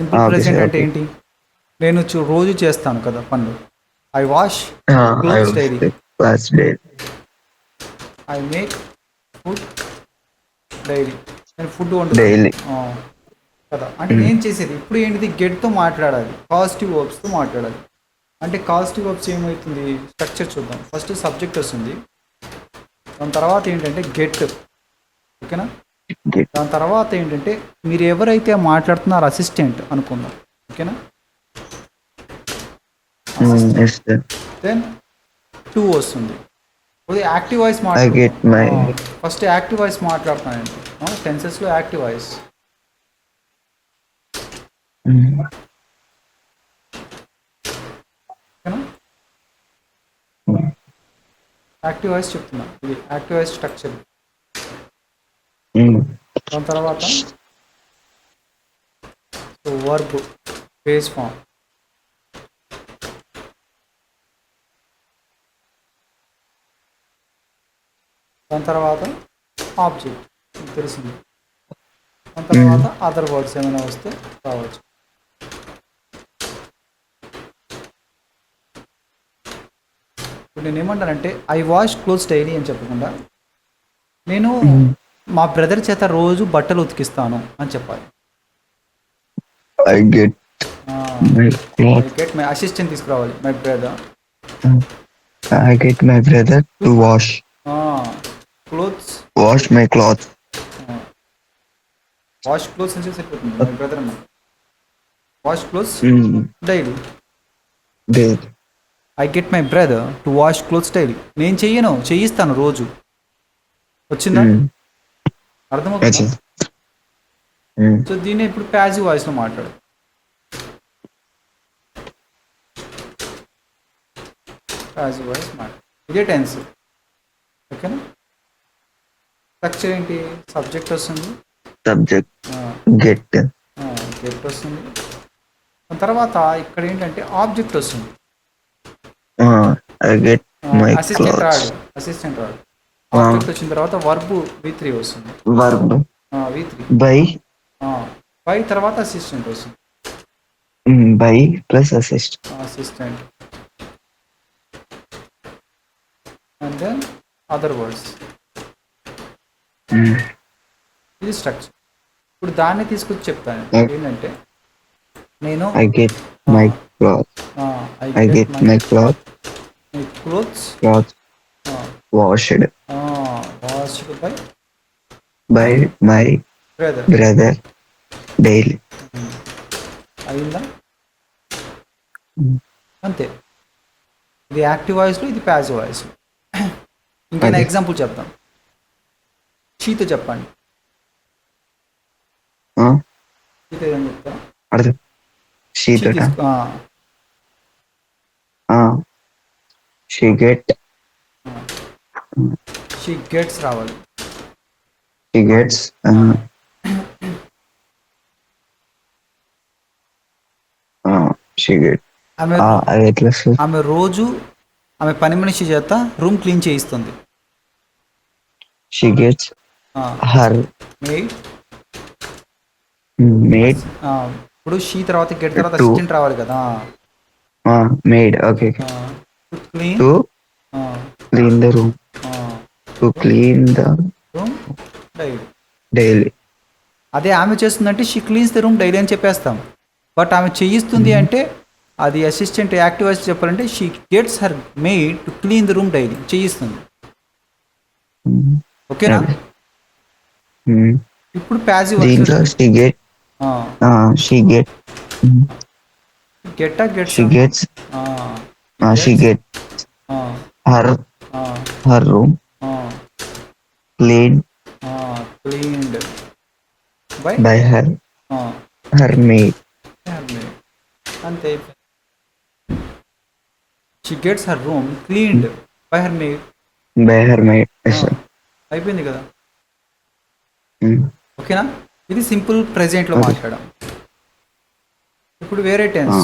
Simple okay present sir. అంటే okay. ఏంటి? నేను రోజు చేస్తాను కదా పనులు. I wash I clothes was daily. Class day. I make food daily. నేను ఫుడ్ వండుతాను. డైలీ. కదా, అంటే నేను చేసేది ఇప్పుడు ఏంటిది, గెట్తో మాట్లాడాలి, పాజిటివ్ వర్బ్స్తో మాట్లాడాలి. అంటే పాజిటివ్ వర్బ్స్ ఏమవుతుంది, స్ట్రక్చర్ చూద్దాం. ఫస్ట్ సబ్జెక్ట్ వస్తుంది, దాని తర్వాత ఏంటంటే గెట్. ఓకేనా? దాని తర్వాత ఏంటంటే మీరు ఎవరైతే మాట్లాడుతున్నారో అసిస్టెంట్ అనుకుందాం. ఓకేనా? Assistant. Yes sir. Then to వస్తుంది. కొద్దిగా active voice I get my మాట్లాడుతాం. ఫస్ట్ యాక్టివ్ వాయిస్ మాట్లాడుతున్నానండి. టెన్సెస్లో యాక్టివ్ వాయిస్. ఓకేనా? యాక్టివ్ వాయిస్ చెప్తున్నా, ఇది యాక్టివ్ వాయిస్ స్ట్రక్చర్. దాని తర్వాత వర్బ్ బేస్ ఫామ్. దాని తర్వాత ఆబ్జెక్ట్, తెలిసింది. దాని తర్వాత అదర్ వర్డ్స్ ఏమైనా వస్తే రావచ్చు. ఇప్పుడు నేను ఏమంటానంటే ఐ వాష్ క్లోత్స్ డైలీ అని చెప్పకుండా నేను మా బ్రదర్ చేత రోజు బట్టలు ఉతికిస్తాను అని చెప్పాలి. I get my I cloth. Get my assistant తీసుకురావాలి, my brother I get my brother to wash clothes. My cloth. Wash clothes అని చెప్పి సరిపోతుంది, మై బ్రదర్ అన్న. Wash clothes daily. Daily. I get my brother to wash clothes daily. నేను చెయ్యను, చేయిస్తాను రోజు. వచ్చిందా? అర్థమవుతుందా? సో దీన్ని ఇప్పుడు ప్యాసివ్ వాయిస్లో మాట్లాడు. ప్యాసివ్ వాయిస్ మాట్లాడు, ఇదే టెన్స్. ఓకేనా? స్ట్రక్చర్ ఏంటి, సబ్జెక్ట్ వస్తుంది, సబ్జెక్ట్ గెట్. గెట్ వస్తుంది. దాని తర్వాత ఇక్కడ ఏంటంటే ఆబ్జెక్ట్ వస్తుంది. I get my assistant clothes. రాడు, అసిస్టెంట్ రాడు. ఆబ్జెక్ట్ వచ్చిన తర్వాత వర్బ్ V3 వస్తుంది. Verb V3 by. బై తర్వాత అసిస్టెంట్ వస్తుంది. By plus assist. Assistant and then other words. ఇది స్ట్రక్చర్. ఇప్పుడు దాన్ని తీసుకొచ్చి చెప్తాను ఏంటంటే నేను I get my cloth. I get my cloth. Clothes washed washed by my brother daily. అయిందా? అంతే. ఇది యాక్టివ్ వాయిస్లో, ఇది ప్యాసివ్ వాయిస్లో. ఇంకైనా ఎగ్జాంపుల్ చెప్తాం. షీతో చెప్పండి. షీతో ఏం చెప్తా? అర్థం. She get. షీ గెట్స్ రావాలి. She gets. She get. ఆమె రోజు ఆమె పని మనిషి చేత రూమ్ క్లీన్ చేయిస్తుంది. She gets her maid. ఇప్పుడు షీ తర్వాత గెట్ తర్వాత అసిస్టెంట్ రావాలి కదా. Maid. Okay. Clean clean the room. To clean the room daily. అదే ఆమె చేస్తుందంటే she cleans the room daily అని చెప్పేస్తాం. బట్ ఆమె చేయిస్తుంది అంటే అది అసిస్టెంట్ యాక్టివ్ వాయిస్ చెప్పాలంటే she gets her maid to clean the room daily, చేయిస్తుంది. ఓకేనా? ఇప్పుడు ప్యాసివ్ దీంట్లో షీ గెట్. She get. గెట్టా gets she gets. She get her room cleaned by her maid. అంతే. She gets her room cleaned by her maid. అయిపోయింది కదా. ఓకేనా? ఇది సింపుల్ ప్రెజెంట్లో మాట్లాడాం. ఇప్పుడు వేరే టెన్స్.